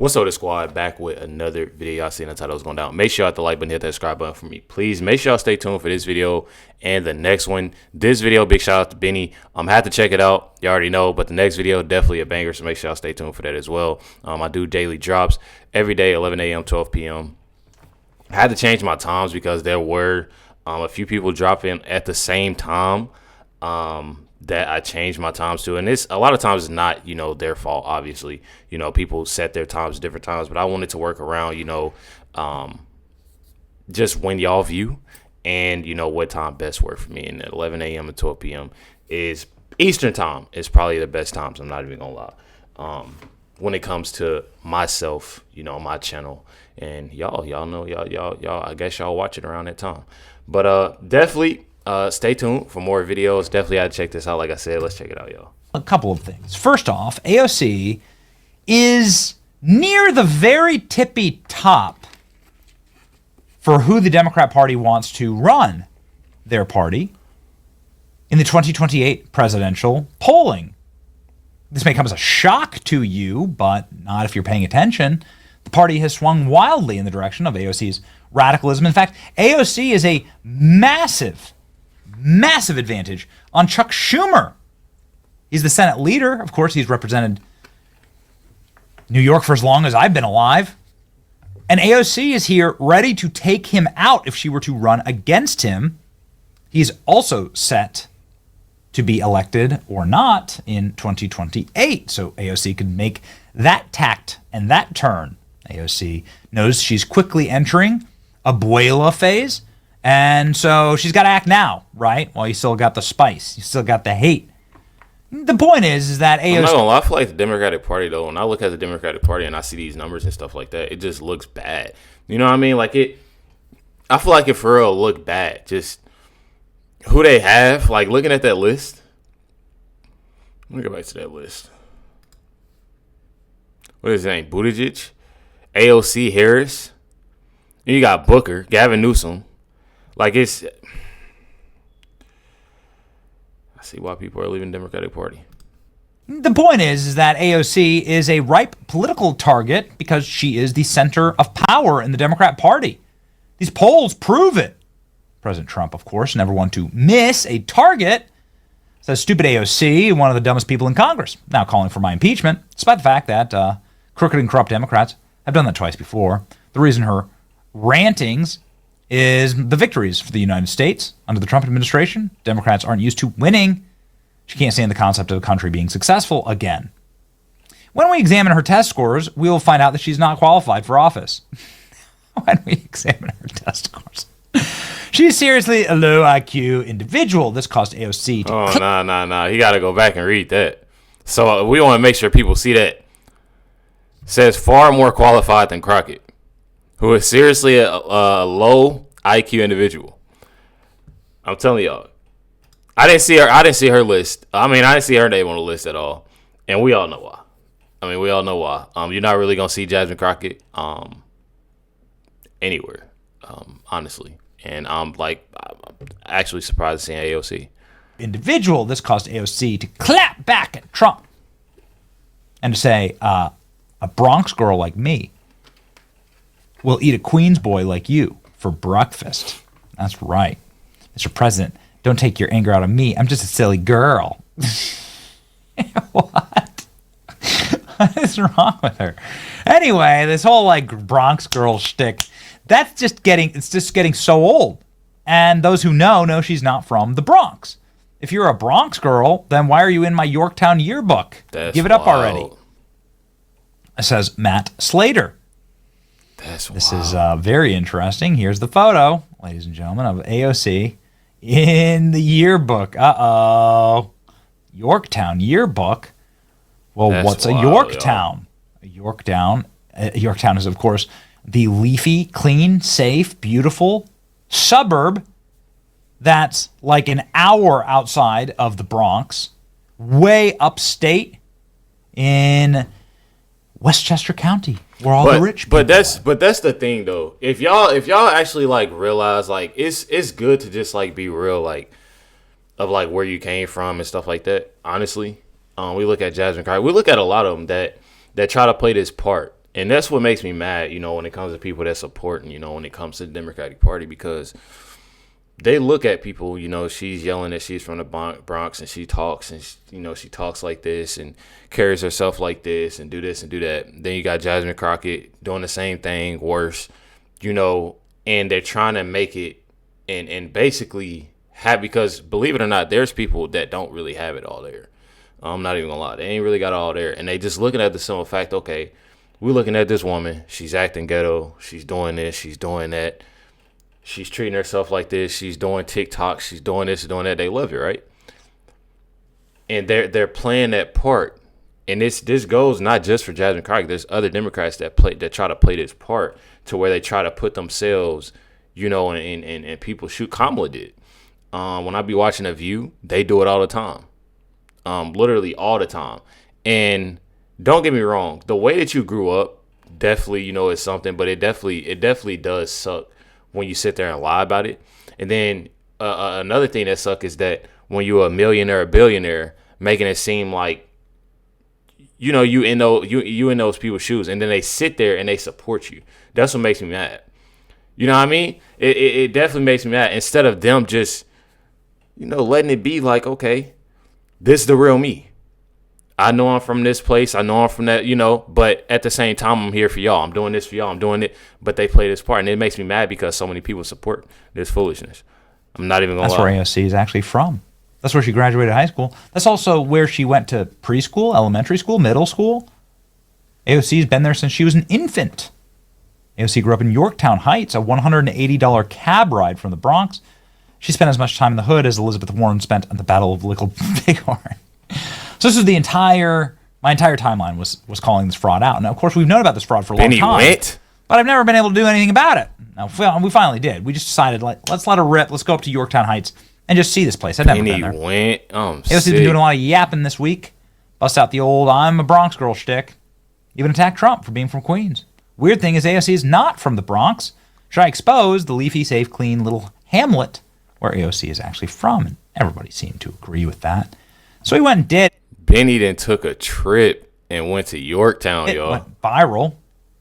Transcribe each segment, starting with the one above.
What's up, the squad? Back with another video. Y'all seen the title was going down. Make sure y'all hit the like button, hit that subscribe button for me, please. Make sure y'all stay tuned for this video and the next one. This video, big shout out to Benny. Had to check it out. You already know, but the next video definitely a banger. So make sure y'all stay tuned for that as well. I do daily drops every day, 11 a.m., 12 p.m. I had to change my times because there were a few people dropping at the same time. That I changed my times to, and this a lot of times is not their fault. Obviously, people set their times at different times, but I wanted to work around just when y'all view and what time best work for me. And at 11 a.m. and 12 p.m. is Eastern time is probably the best times. I'm not even gonna lie. When it comes to myself, my channel, and y'all know y'all. I guess y'all watch it around that time, but definitely. Stay tuned for more videos. Definitely had to check this out. Like I said, let's check it out, y'all. A couple of things. First off, AOC is near the very tippy top for who the Democrat Party wants to run their party in the 2028 presidential polling. This may come as a shock to you, but not if you're paying attention. The party has swung wildly in the direction of AOC's radicalism. In fact, AOC is a massive advantage on Chuck Schumer. He's the Senate leader. Of course, he's represented New York for as long as I've been alive. And AOC is here ready to take him out if she were to run against him. He's also set to be elected or not in 2028. So AOC could make that tact and that turn. AOC knows she's quickly entering abuela phase. And so she's got to act now, right? Well, you still got the spice. You still got the hate. The point is that AOC... I'm not gonna lie, I feel like the Democratic Party, though, when I look at the Democratic Party and I see these numbers and stuff like that, it just looks bad. You know what I mean? I feel like it for real look bad. Just who they have, looking at that list. Let me go back to that list. What is his name? Buttigieg? AOC Harris? And you got Booker, Gavin Newsom. I see why people are leaving the Democratic Party. The point is that AOC is a ripe political target because she is the center of power in the Democrat Party. These polls prove it. President Trump, of course, never one to miss a target. Says stupid AOC, one of the dumbest people in Congress, now calling for my impeachment, despite the fact that crooked and corrupt Democrats have done that twice before. The reason her rantings is the victories for the United States under the Trump administration. Democrats aren't used to winning. She can't stand the concept of the country being successful again. When we examine her test scores, we will find out that she's not qualified for office. When we examine her test scores. She's seriously a low IQ individual. This caused AOC to... Oh, no. You got to go back and read that. So we want to make sure people see that. It says far more qualified than Crockett, who is seriously a low IQ individual. I'm telling y'all. I didn't see her list. I didn't see her name on the list at all. And we all know why. We all know why. You're not really going to see Jasmine Crockett anywhere, honestly. And I'm actually surprised seeing AOC. Individual, this caused AOC to clap back at Trump and to say, a Bronx girl like me will eat a Queens boy like you for breakfast. That's right. Mr. President, don't take your anger out of me. I'm just a silly girl. What? What is wrong with her? Anyway, this whole Bronx girl shtick, it's just getting so old. And those who know she's not from the Bronx. If you're a Bronx girl, then why are you in my Yorktown yearbook? Give it up already. It says Matt Slater. This is very interesting. Here's the photo, ladies and gentlemen, of AOC in the yearbook. Uh-oh. Yorktown yearbook. Well, what's a Yorktown? Yorktown is, of course, the leafy, clean, safe, beautiful suburb that's an hour outside of the Bronx, way upstate in Westchester County, where all the rich people are. But that's the thing, though. If y'all actually realize it's good to just be real of where you came from and stuff like that. Honestly, we look at Jasmine Crockett. We look at a lot of them that try to play this part And that's what makes me mad, when it comes to people that support, and, when it comes to the Democratic Party, because they look at people, she's yelling that she's from the Bronx and she talks and, she talks like this and carries herself like this and do this and do that. Then you got Jasmine Crockett doing the same thing, worse, and they're trying to make it and basically have, because believe it or not, there's people that don't really have it all there. I'm not even gonna lie. They ain't really got it all there. And they just looking at the simple fact, okay, we're looking at this woman. She's acting ghetto. She's doing this. She's doing that. She's treating herself like this. She's doing TikTok. She's doing this, doing that. They love it, right? And they're playing that part. And this goes not just for Jasmine Crockett. There's other Democrats that try to play this part to where they try to put themselves, and people shoot. Kamala did. When I be watching A View, they do it all the time. Literally all the time. And don't get me wrong, the way that you grew up definitely, is something, but it definitely does suck when you sit there and lie about it. And then another thing that sucks is that when you're a millionaire or billionaire, making it seem like, you in those people's shoes, and then they sit there and they support you. That's what makes me mad. You know what I mean? It definitely makes me mad. Instead of them just, letting it be like, okay, this is the real me. I know I'm from this place. I know I'm from that, but at the same time, I'm here for y'all. I'm doing this for y'all. I'm doing it. But they play this part. And it makes me mad because so many people support this foolishness. I'm not even going to lie. That's where AOC is actually from. That's where she graduated high school. That's also where she went to preschool, elementary school, middle school. AOC's been there since she was an infant. AOC grew up in Yorktown Heights, a $180 cab ride from the Bronx. She spent as much time in the hood as Elizabeth Warren spent at the Battle of Little Bighorn. So this is my entire timeline was calling this fraud out. Now, of course, we've known about this fraud for a long time. But I've never been able to do anything about it. Now, we finally did. We just decided, let's let her rip. Let's go up to Yorktown Heights and just see this place. I've never been there. AOC's been doing a lot of yapping this week. Bust out the old I'm a Bronx girl shtick. Even attacked Trump for being from Queens. Weird thing is AOC is not from the Bronx. Should I expose the leafy, safe, clean little hamlet where AOC is actually from? And everybody seemed to agree with that. So he went and did. Benny then took a trip and went to Yorktown, y'all. It went viral.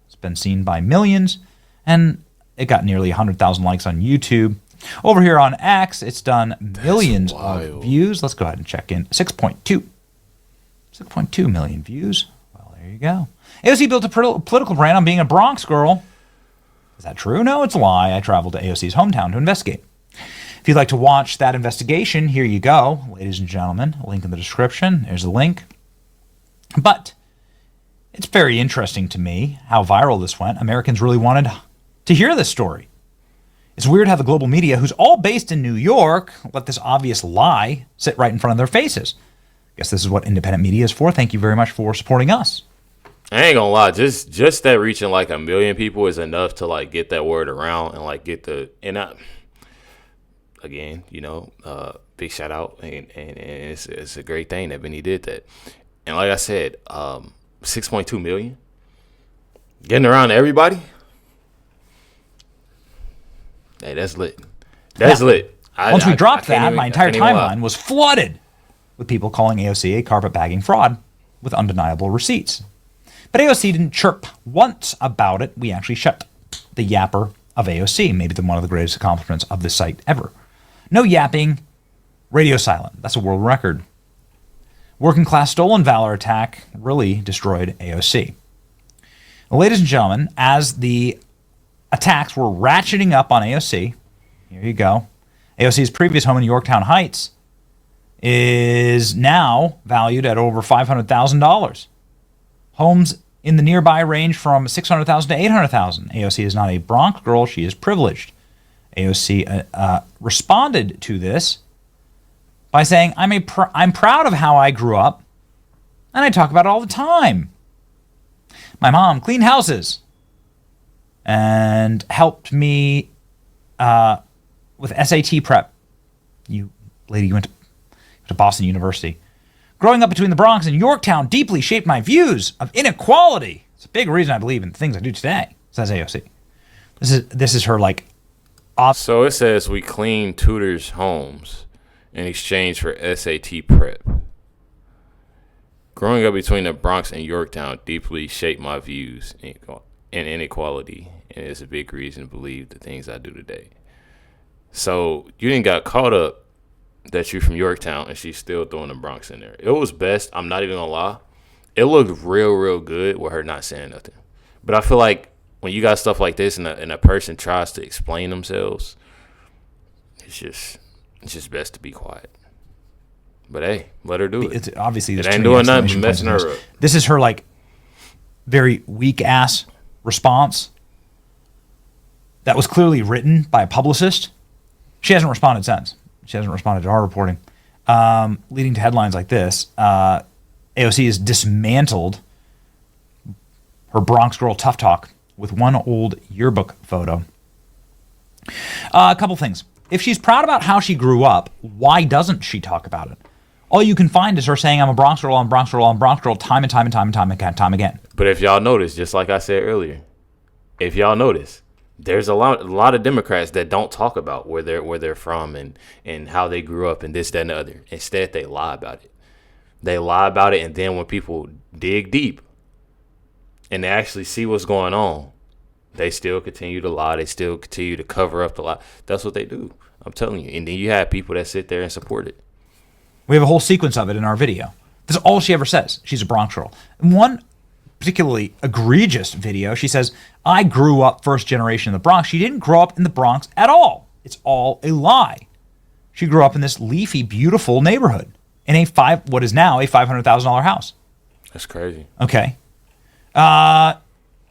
It's been seen by millions, and it got nearly 100,000 likes on YouTube. Over here on X, it's done millions of views. Let's go ahead and check in. 6.2 million views. Well, there you go. AOC built a political brand on being a Bronx girl. Is that true? No, it's a lie. I traveled to AOC's hometown to investigate. If you'd like to watch that investigation, here you go, ladies and gentlemen. Link in the description. There's the link. But it's very interesting to me how viral this went. Americans really wanted to hear this story. It's weird how the global media, who's all based in New York, let this obvious lie sit right in front of their faces. I guess this is what independent media is for. Thank you very much for supporting us. I ain't gonna lie, just that reaching like 1 million people is enough to get that word around and get the again, big shout out and it's a great thing that Benny did that. And like I said, 6.2 million getting around to everybody. Hey, that's lit. That's lit. Once we dropped that, my entire timeline was flooded with people calling AOC a carpetbagging fraud with undeniable receipts. But AOC didn't chirp once about it. We actually shut the yapper of AOC, maybe one of the greatest accomplishments of this site ever. No yapping, radio silent. That's a world record. Working class stolen valor attack really destroyed AOC. Well, ladies and gentlemen, as the attacks were ratcheting up on AOC, here you go. AOC's previous home in Yorktown Heights is now valued at over $500,000. Homes in the nearby range from $600,000 to $800,000. AOC is not a Bronx girl. She is privileged. AOC responded to this by saying, I'm proud of how I grew up, and I talk about it all the time. My mom cleaned houses and helped me with SAT prep. You went to Boston University. Growing up between the Bronx and Yorktown deeply shaped my views of inequality. It's a big reason I believe in the things I do today, says AOC. This is her So it says we clean tutors' homes in exchange for SAT prep. Growing up between the Bronx and Yorktown deeply shaped my views in inequality, and it's a big reason to believe the things I do today. So you didn't got caught up that you're from Yorktown and she's still throwing the Bronx in there. It was best. I'm not even gonna lie. It looked real good with her not saying nothing. But I feel like when you got stuff like this and a person tries to explain themselves, it's just best to be quiet. But hey, let her do it. It's obviously it ain't doing nothing but messing her up. This is her like very weak ass response that was clearly written by a publicist. She hasn't responded since. She hasn't responded to our reporting, leading to headlines like this. AOC has dismantled her Bronx Girl tough talk with one old yearbook photo. A couple things. If she's proud about how she grew up, why doesn't she talk about it? All you can find is her saying, I'm a Bronx girl, I'm a Bronx girl, I'm a Bronx girl, time and time again. But if y'all notice, just like I said earlier, if y'all notice, there's a lot of Democrats that don't talk about where they're from and how they grew up and this, that, and the other. Instead, they lie about it. They lie about it, and then when people dig deep and they actually see what's going on, they still continue to lie. They still continue to cover up the lie. That's what they do. I'm telling you. And then you have people that sit there and support it. We have a whole sequence of it in our video. That's all she ever says. She's a Bronx girl. In one particularly egregious video, she says, I grew up first generation in the Bronx. She didn't grow up in the Bronx at all. It's all a lie. She grew up in this leafy, beautiful neighborhood in what is now a $500,000 house. That's crazy. Okay.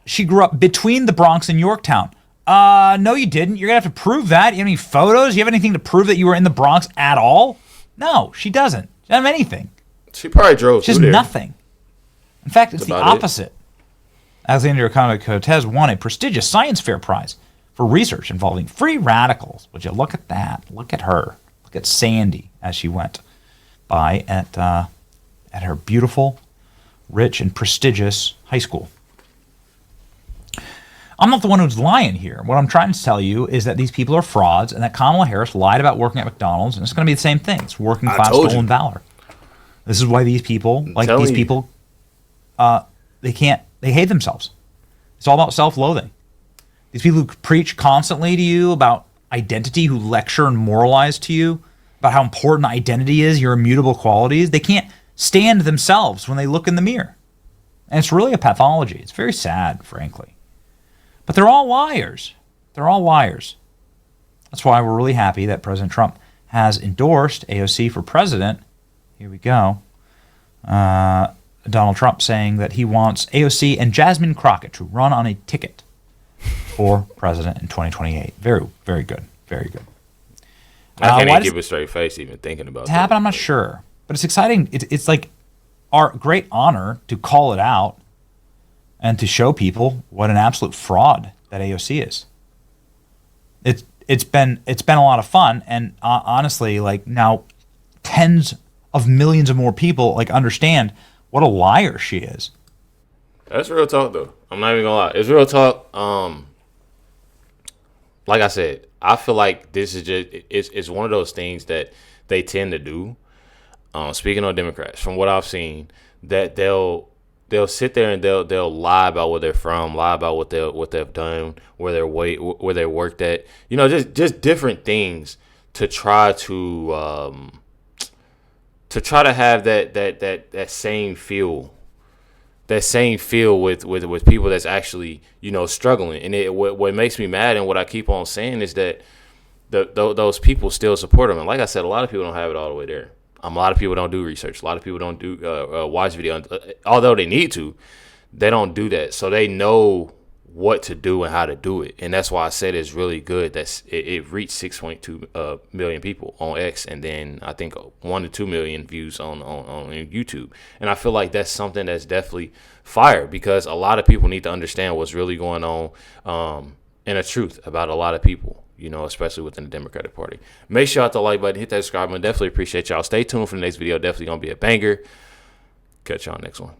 She grew up between the Bronx and Yorktown. No, you didn't. You're going to have to prove that. You have any photos? You have anything to prove that you were in the Bronx at all? No, she doesn't. She doesn't have anything. She probably drove She has nothing. In fact, it's the opposite. Alexandria Ocasio-Cortez won a prestigious science fair prize for research involving free radicals. Would you look at that? Look at her. Look at Sandy as she went by at her beautiful, rich, and prestigious high school. I'm not the one who's lying here. What I'm trying to tell you is that these people are frauds and that Kamala Harris lied about working at McDonald's, and it's going to be the same thing. It's working class stolen valor. This is why these people, they hate themselves. It's all about self-loathing. These people who preach constantly to you about identity, who lecture and moralize to you about how important identity is, your immutable qualities, they can't stand themselves when they look in the mirror. And it's really a pathology. It's very sad, frankly. But they're all liars. They're all liars. That's why we're really happy that President Trump has endorsed AOC for president. Here we go. Donald Trump saying that he wants AOC and Jasmine Crockett to run on a ticket for president in 2028. Very, very good. Very good. I can't even give a straight face even thinking about that. Happen? I'm not sure. But it's exciting. It's like our great honor to call it out and to show people what an absolute fraud that AOC is. It's been a lot of fun, and honestly, like now, tens of millions of more people like understand what a liar she is. That's real talk, though. I'm not even gonna lie. It's real talk. Like I said, I feel like this is just it's one of those things that they tend to do. Speaking of Democrats, from what I've seen, that they'll sit there and they'll lie about where they're from, lie about what they've done, where they worked at, just different things to try to have that same feel with people that's actually struggling. And what makes me mad and what I keep on saying is that those people still support them. And like I said, a lot of people don't have it all the way there. A lot of people don't do research. A lot of people don't do watch videos. Although they need to, they don't do that. So they know what to do and how to do it. And that's why I said it's really good that it reached 6.2 million people on X, and then I think 1 to 2 million views on YouTube. And I feel like that's something that's definitely fire, because a lot of people need to understand what's really going on and the truth about a lot of people. Especially within the Democratic Party. Make sure you hit the like button, hit that subscribe button. Definitely appreciate y'all. Stay tuned for the next video. Definitely going to be a banger. Catch y'all next one.